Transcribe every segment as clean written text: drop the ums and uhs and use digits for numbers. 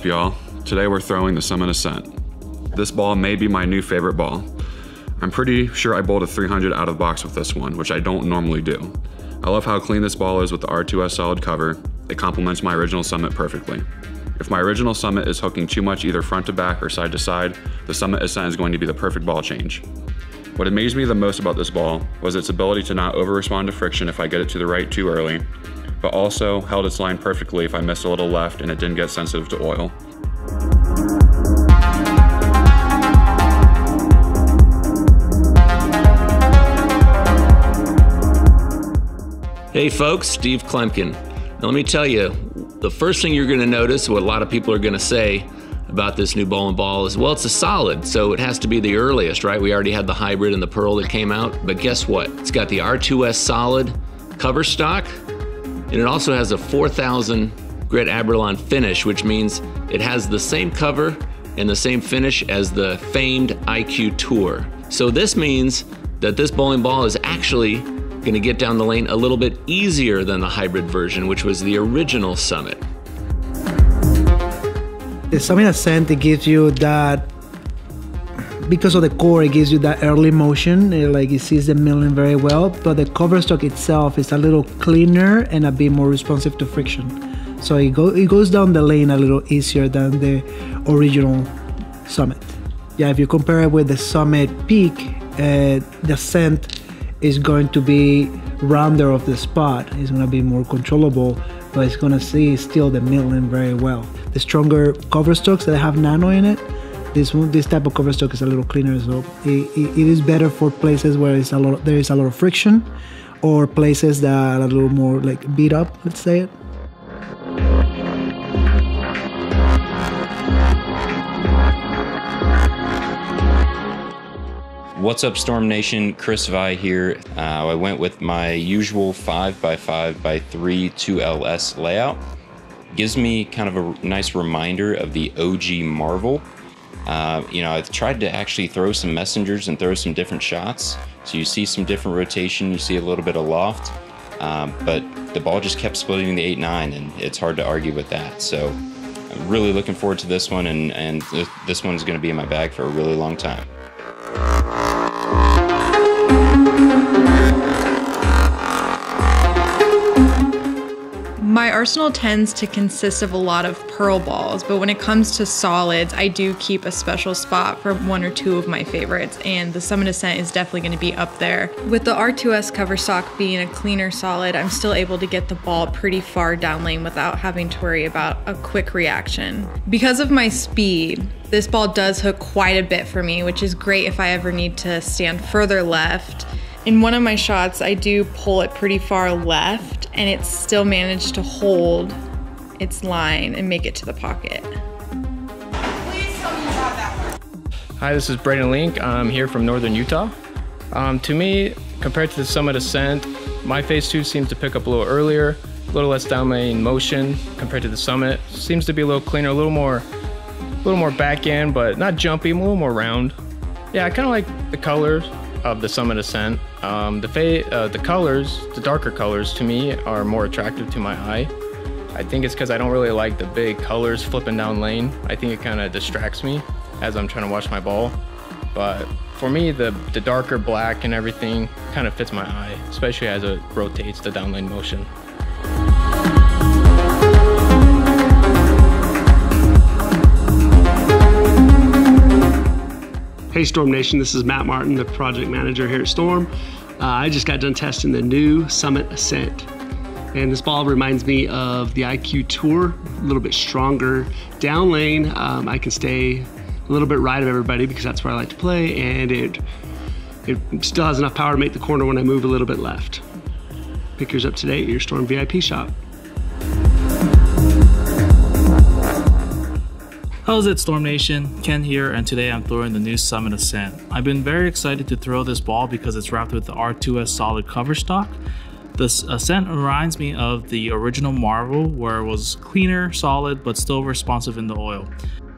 up, y'all? Today we're throwing the Summit Ascent. This ball may be my new favorite ball. I'm pretty sure I bowled a 300 out of the box with this one, which I don't normally do. I love how clean this ball is with the R2S solid cover. It complements my original Summit perfectly. If my original Summit is hooking too much either front to back or side to side, the Summit Ascent is going to be the perfect ball change. What amazed me the most about this ball was its ability to not over-respond to friction if I get it to the right too early, but also held its line perfectly if I missed a little left and it didn't get sensitive to oil. Hey folks, Steve Klemkin. Now let me tell you, the first thing you're gonna notice, what a lot of people are gonna say about this new bowling ball is, well, it's a solid, so it has to be the earliest, right? We already had the hybrid and the pearl that came out, but guess what? It's got the R2S solid cover stock, and it also has a 4,000 grit Abralon finish, which means it has the same cover and the same finish as the famed IQ Tour. So this means that this bowling ball is actually gonna get down the lane a little bit easier than the hybrid version, which was the original Summit. The Summit Ascent, it gives you that, because of the core, it gives you that early motion, like it sees the milling very well, but the cover stock itself is a little cleaner and a bit more responsive to friction. So it goes down the lane a little easier than the original Summit. Yeah, if you compare it with the Summit Peak, the Ascent is going to be rounder of the spot. It's going to be more controllable, but it's going to see still the milling very well. The stronger cover stocks that have nano in it, this type of cover stock is a little cleaner, so it is better for places where there is a lot of friction, or places that are a little more like beat up, let's say it. What's up, Storm Nation? Chris Vi here. I went with my usual 5x5x3 2LS layout. Gives me kind of a nice reminder of the OG Marvel. You know, I've tried to actually throw some messengers and throw some different shots. So you see some different rotation, you see a little bit of loft, but the ball just kept splitting the 8-9, and it's hard to argue with that. So I'm really looking forward to this one, and this one's gonna be in my bag for a really long time. My arsenal tends to consist of a lot of pearl balls, but when it comes to solids, I do keep a special spot for one or two of my favorites, and the Summit Ascent is definitely going to be up there. With the R2S cover stock being a cleaner solid, I'm still able to get the ball pretty far down lane without having to worry about a quick reaction. Because of my speed, this ball does hook quite a bit for me, which is great if I ever need to stand further left. In one of my shots, I do pull it pretty far left, and it still managed to hold its line and make it to the pocket. Please tell me you have that one. Hi, this is Braden Link. I'm here from Northern Utah. To me, compared to the Summit Ascent, my phase 2 seems to pick up a little earlier, a little less down lane motion compared to the Summit. Seems to be a little cleaner, a little more back end, but not jumpy, a little more round. Yeah, I kind of like the colors of the Summit Ascent. The colors, the darker colors, to me are more attractive to my eye. I think it's because I don't really like the big colors flipping down lane. I think it kind of distracts me as I'm trying to watch my ball. But for me, the darker black and everything kind of fits my eye, especially as it rotates the down lane motion. Hey Storm Nation, this is Matt Martin, the project manager here at Storm. I just got done testing the new Summit Ascent. And this ball reminds me of the IQ Tour, a little bit stronger down lane. I can stay a little bit right of everybody because that's where I like to play, and it still has enough power to make the corner when I move a little bit left. Pick yours up today at your Storm VIP shop. How's it, Storm Nation? Ken here, and today I'm throwing the new Summit Ascent. I've been very excited to throw this ball because it's wrapped with the R2S solid cover stock. This Ascent reminds me of the original Marvel, where it was cleaner, solid, but still responsive in the oil.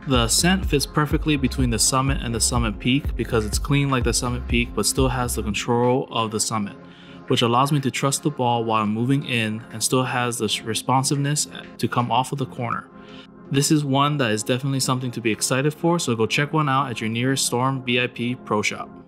The Ascent fits perfectly between the Summit and the Summit Peak because it's clean like the Summit Peak but still has the control of the Summit, which allows me to trust the ball while I'm moving in and still has the responsiveness to come off of the corner. This is one that is definitely something to be excited for, so go check one out at your nearest Storm VIP Pro Shop.